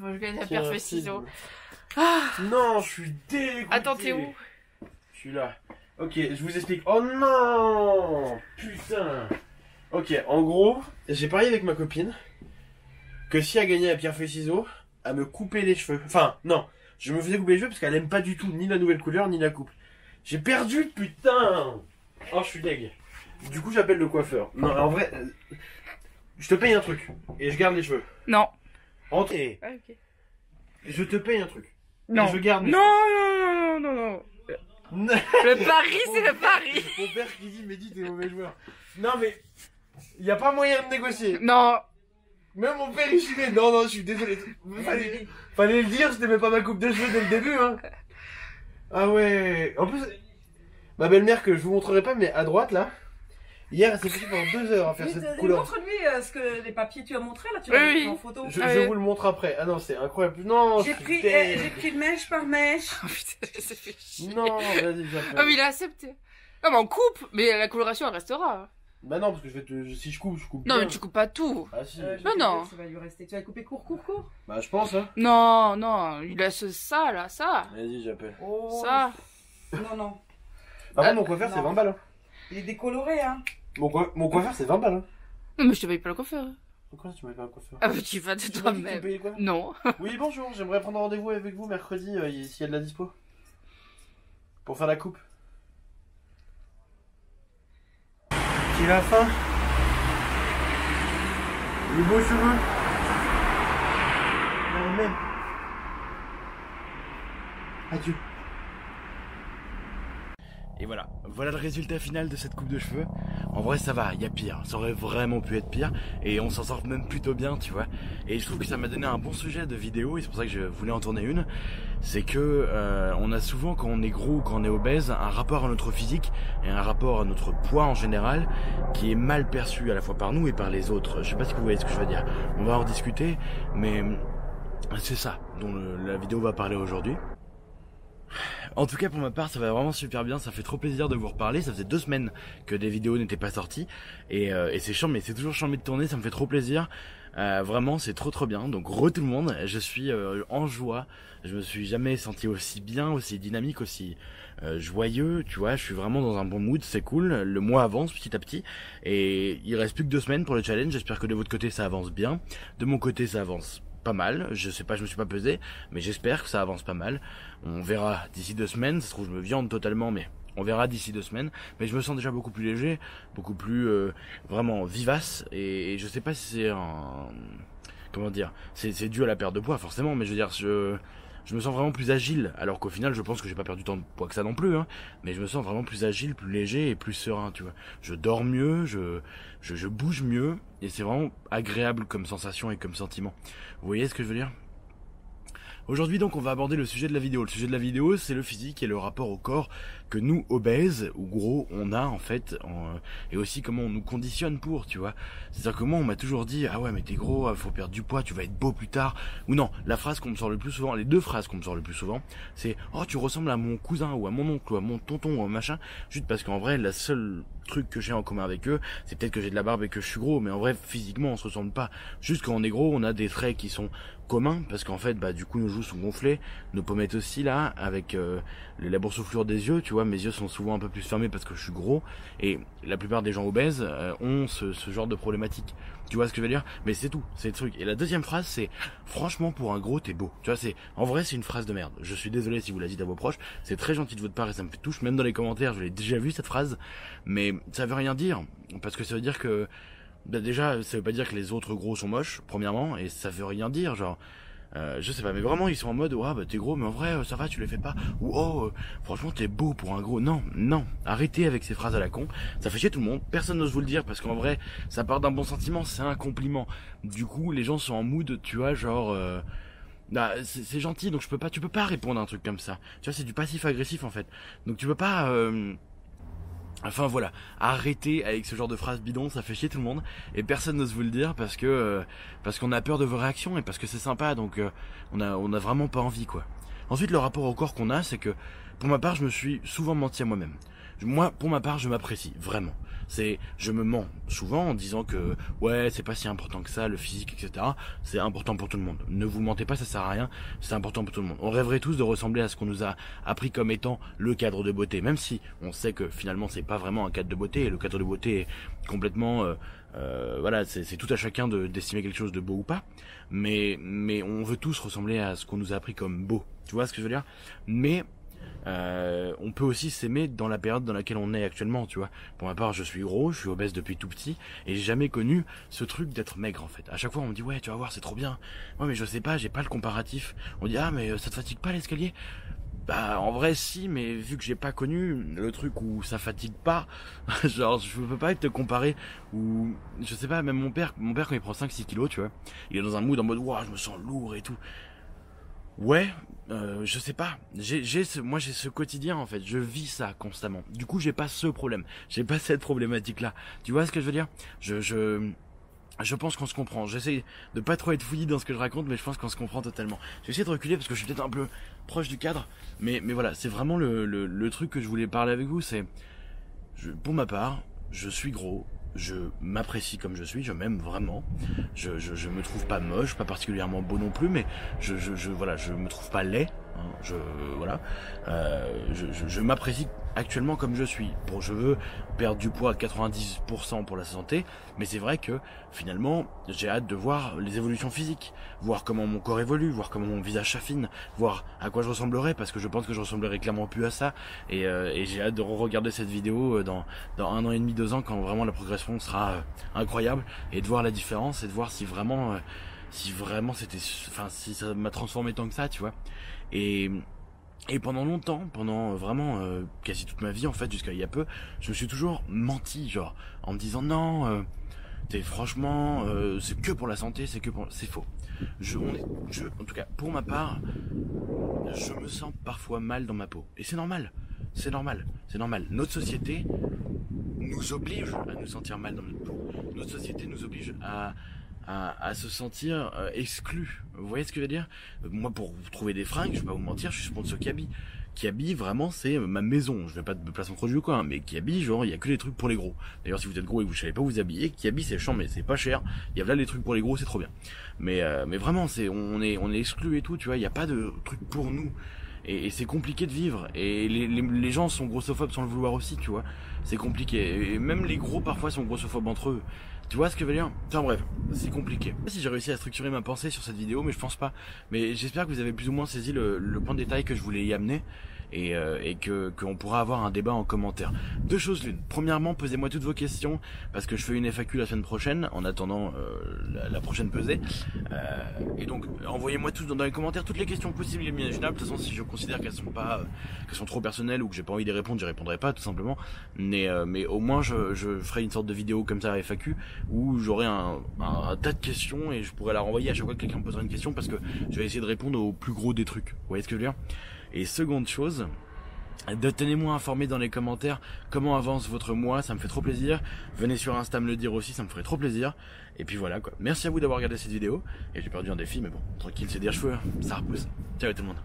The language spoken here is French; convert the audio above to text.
Bon, je gagne à Tiens, pierre, feuille, c'est ciseaux. bon. Ah, Non, je suis dégoûté. attends, t'es où? Je suis là. Ok, je vous explique. Oh non, putain. Ok, en gros, j'ai parié avec ma copine que si elle gagnait à pierre feuille ciseaux, à me couper les cheveux. Enfin, non, je me faisais couper les cheveux parce qu'elle aime pas du tout ni la nouvelle couleur ni la coupe. J'ai perdu, putain. Oh, je suis deg. Du coup, j'appelle le coiffeur. Non, en vrai, je te paye un truc et je garde les cheveux. Non. Entre. Ah, ok. Je te paye un truc. Non. Et je garde mes Non, non, non, non, non. cheveux. Le pari, c'est le pari. Mon père qui dit, mais dis, t'es mauvais joueur. Non, mais il y a pas moyen de négocier. Non. Même mon père, il chillait. Non, non, je suis désolé. Fallait le dire, je t'aimais pas ma coupe de cheveux dès le début, hein. Ah ouais. En plus, ma belle-mère, que je vous montrerai pas, mais à droite, là, hier, elle s'est fait pendant 2 heures à faire cette couleur. Montre-lui ce que les papiers tu as montré là, tu Oui, l'as oui. mis en photo. Je vous le montre après. Ah non, c'est incroyable. Non, J'ai je suis pris, deg. mèche par mèche. Oh putain, ça fait chier. Non, vas-y, j'appelle. Ah, mais il a accepté. Non, mais on coupe, mais la coloration, elle restera. Bah non, parce que si je coupe, je coupe. Non, bien. mais tu coupes pas tout. Ah si. non. Ça va lui rester. Tu vas couper court. Bah je pense, hein. Non, non, il a ça, là, ça. Vas-y, j'appelle. Oh. Ça. Non. Par contre, mon coiffeur, c'est non. 20 balles, hein. Il est décoloré, hein. Mon coiffeur, c'est 20 balles, hein. Non, mais je te paye pas le coiffeur. Pourquoi tu m'avais pas un coiffeur? Ah, mais tu vas de Tu m'as dit que tu me toi-même. payais quoi? Non. Oui, bonjour, j'aimerais prendre rendez-vous avec vous mercredi, s'il y a de la dispo. Pour faire la coupe. Qui a faim? Les beaux cheveux. Non, même. Adieu. Et voilà le résultat final de cette coupe de cheveux. En vrai ça va, il y a pire, ça aurait vraiment pu être pire et on s'en sort même plutôt bien, tu vois. Et je trouve que ça m'a donné un bon sujet de vidéo et c'est pour ça que je voulais en tourner une. C'est que on a souvent, quand on est gros ou quand on est obèse, un rapport à notre physique et un rapport à notre poids en général qui est mal perçu à la fois par nous et par les autres. Je sais pas si vous voyez ce que je veux dire. On va en discuter, mais c'est ça dont la vidéo va parler aujourd'hui. En tout cas pour ma part ça va vraiment super bien, ça fait trop plaisir de vous reparler, ça faisait 2 semaines que des vidéos n'étaient pas sorties et c'est chiant mais c'est toujours chiant de tourner, ça me fait trop plaisir, vraiment c'est trop bien, donc tout le monde, je suis en joie, je me suis jamais senti aussi bien, aussi dynamique, aussi joyeux, tu vois, je suis vraiment dans un bon mood, c'est cool, le mois avance petit à petit et il reste plus que 2 semaines pour le challenge, j'espère que de votre côté ça avance bien, de mon côté ça avance pas mal, je sais pas, je me suis pas pesé, mais j'espère que ça avance pas mal. On verra d'ici 2 semaines, ça se trouve je me viande totalement, mais on verra d'ici 2 semaines. Mais je me sens déjà beaucoup plus léger, beaucoup plus vraiment vivace, et je sais pas si c'est un... Comment dire, c'est dû à la perte de poids forcément, mais je veux dire, je me sens vraiment plus agile, alors qu'au final je pense que j'ai pas perdu tant de poids que ça non plus, hein, mais je me sens vraiment plus agile, plus léger et plus serein, tu vois. Je dors mieux, je bouge mieux, et c'est vraiment agréable comme sensation et comme sentiment. Vous voyez ce que je veux dire ? Aujourd'hui donc on va aborder le sujet de la vidéo. Le sujet de la vidéo c'est le physique et le rapport au corps que nous obèses ou gros on a en fait et aussi comment on nous conditionne pour, tu vois. C'est-à-dire que moi on m'a toujours dit ah ouais mais t'es gros, faut perdre du poids, tu vas être beau plus tard. Ou non, la phrase qu'on me sort le plus souvent, les 2 phrases qu'on me sort le plus souvent, c'est oh tu ressembles à mon cousin ou à mon oncle ou à mon tonton ou à machin, juste parce qu'en vrai la seule truc que j'ai en commun avec eux, c'est peut-être que j'ai de la barbe et que je suis gros, mais en vrai physiquement on se ressemble pas. Juste quand on est gros, on a des traits qui sont communs parce qu'en fait bah du coup nos joues sont gonflées, nos pommettes aussi là avec la boursouflure des yeux, tu vois, mes yeux sont souvent un peu plus fermés parce que je suis gros et la plupart des gens obèses ont ce genre de problématique. Tu vois ce que je veux dire? Mais c'est tout, c'est le truc. Et la deuxième phrase c'est franchement pour un gros t'es beau. Tu vois, c'est en vrai c'est une phrase de merde. Je suis désolé si vous la dites à vos proches, c'est très gentil de votre part et ça me touche, même dans les commentaires, je l'ai déjà vu cette phrase, mais ça veut rien dire parce que ça veut dire que bah déjà ça veut pas dire que les autres gros sont moches premièrement et ça veut rien dire genre je sais pas mais vraiment ils sont en mode ouais bah t'es gros mais en vrai ça va tu les fais pas ou oh franchement t'es beau pour un gros. Non arrêtez avec ces phrases à la con, ça fait chier tout le monde, personne n'ose vous le dire parce qu'en vrai ça part d'un bon sentiment, c'est un compliment, du coup les gens sont en mood tu vois genre bah, c'est gentil donc tu peux pas répondre à un truc comme ça, tu vois c'est du passif agressif en fait, donc tu peux pas enfin voilà, arrêtez avec ce genre de phrases bidons, ça fait chier tout le monde et personne n'ose vous le dire parce qu'on a peur de vos réactions et parce que c'est sympa donc on a vraiment pas envie quoi. Ensuite le rapport au corps qu'on a c'est que pour ma part je me suis souvent menti à moi-même. Moi pour ma part je m'apprécie vraiment. C'est, je me mens souvent en disant que ouais, c'est pas si important que ça, le physique, etc. C'est important pour tout le monde. Ne vous mentez pas, ça sert à rien. C'est important pour tout le monde. On rêverait tous de ressembler à ce qu'on nous a appris comme étant le cadre de beauté, même si on sait que finalement c'est pas vraiment un cadre de beauté. Et le cadre de beauté est complètement, voilà, c'est tout à chacun d'estimer quelque chose de beau ou pas. Mais on veut tous ressembler à ce qu'on nous a appris comme beau. Tu vois ce que je veux dire? Mais on peut aussi s'aimer dans la période dans laquelle on est actuellement, tu vois. Pour ma part, je suis gros, je suis obèse depuis tout petit, et j'ai jamais connu ce truc d'être maigre en fait. À chaque fois, on me dit ouais, tu vas voir, c'est trop bien. Ouais, mais je sais pas, j'ai pas le comparatif. On dit ah, mais ça te fatigue pas l'escalier? Bah en vrai si, mais vu que j'ai pas connu le truc où ça fatigue pas, genre je peux pas te comparer. Ou je sais pas, même mon père quand il prend 5-6 kilos, tu vois, il est dans un mood en mode ouah, je me sens lourd et tout. Ouais, je sais pas. Moi j'ai ce quotidien en fait. Je vis ça constamment. Du coup j'ai pas ce problème. J'ai pas cette problématique là. Tu vois ce que je veux dire? Je pense qu'on se comprend. J'essaie de pas trop être fouillis dans ce que je raconte, mais je pense qu'on se comprend totalement. J'essaie de reculer parce que je suis peut-être un peu proche du cadre, mais voilà, c'est vraiment le truc que je voulais parler avec vous. C'est, pour ma part, je suis gros. Je m'apprécie comme je suis, je m'aime vraiment. Je me trouve pas moche, pas particulièrement beau non plus, mais voilà, je me trouve pas laid. Hein, voilà, je m'apprécie actuellement comme je suis. Bon, je veux perdre du poids à 90% pour la santé, mais c'est vrai que finalement, j'ai hâte de voir les évolutions physiques, voir comment mon corps évolue, voir comment mon visage s'affine, voir à quoi je ressemblerai, parce que je pense que je ressemblerai clairement plus à ça. Et j'ai hâte de re-regarder cette vidéo dans 1 an et demi, 2 ans, quand vraiment la progression sera incroyable, et de voir la différence et de voir si vraiment c'était, enfin si ça m'a transformé tant que ça, tu vois. Et pendant longtemps, pendant vraiment quasi toute ma vie en fait, jusqu'à il y a peu, je me suis toujours menti, genre en me disant non, franchement, c'est que pour la santé, c'est faux. En tout cas, pour ma part, je me sens parfois mal dans ma peau, et c'est normal. C'est normal. Notre société nous oblige à nous sentir mal dans notre peau. Notre société nous oblige à se sentir exclu. Vous voyez ce que je veux dire? Moi, pour trouver des fringues, je vais pas vous mentir, je suis sponsor Kiabi. Kiabi, vraiment, c'est ma maison. Je vais pas me placer en produit ou quoi, hein, mais Kiabi, genre, il y a que des trucs pour les gros. D'ailleurs, si vous êtes gros et que vous savez pas vous habiller, Kiabi, c'est chiant, mais c'est pas cher. Il y a là les trucs pour les gros, c'est trop bien. Mais vraiment, on est exclu et tout, tu vois, il y a pas de trucs pour nous. Et c'est compliqué de vivre. Et les gens sont grossophobes sans le vouloir aussi, tu vois. C'est compliqué. Et même les gros, parfois, sont grossophobes entre eux. Tu vois ce que je veux dire? Enfin bref, c'est compliqué. Je sais pas si j'ai réussi à structurer ma pensée sur cette vidéo, mais je pense pas. Mais j'espère que vous avez plus ou moins saisi le point de détail que je voulais y amener. Et qu'on pourra avoir un débat en commentaire. 2 choses l'une. Premièrement, posez-moi toutes vos questions, parce que je fais une FAQ la semaine prochaine, en attendant la prochaine pesée. Et donc, envoyez-moi tous dans les commentaires toutes les questions possibles et imaginables. De toute façon, si je considère qu'elles sont trop personnelles ou que j'ai pas envie d'y répondre, j'y répondrai pas, tout simplement. Mais au moins, je ferai une sorte de vidéo comme ça à FAQ, où j'aurai un tas de questions et je pourrai la renvoyer à chaque fois que quelqu'un me posera une question, parce que je vais essayer de répondre au plus gros des trucs. Vous voyez ce que je veux dire? Et seconde chose, tenez-moi informé dans les commentaires comment avance votre mois, ça me fait trop plaisir. Venez sur Insta me le dire aussi, ça me ferait trop plaisir. Et puis voilà quoi. Merci à vous d'avoir regardé cette vidéo. Et j'ai perdu un défi, mais bon, tranquille, c'est des cheveux, ça repousse. Ciao tout le monde.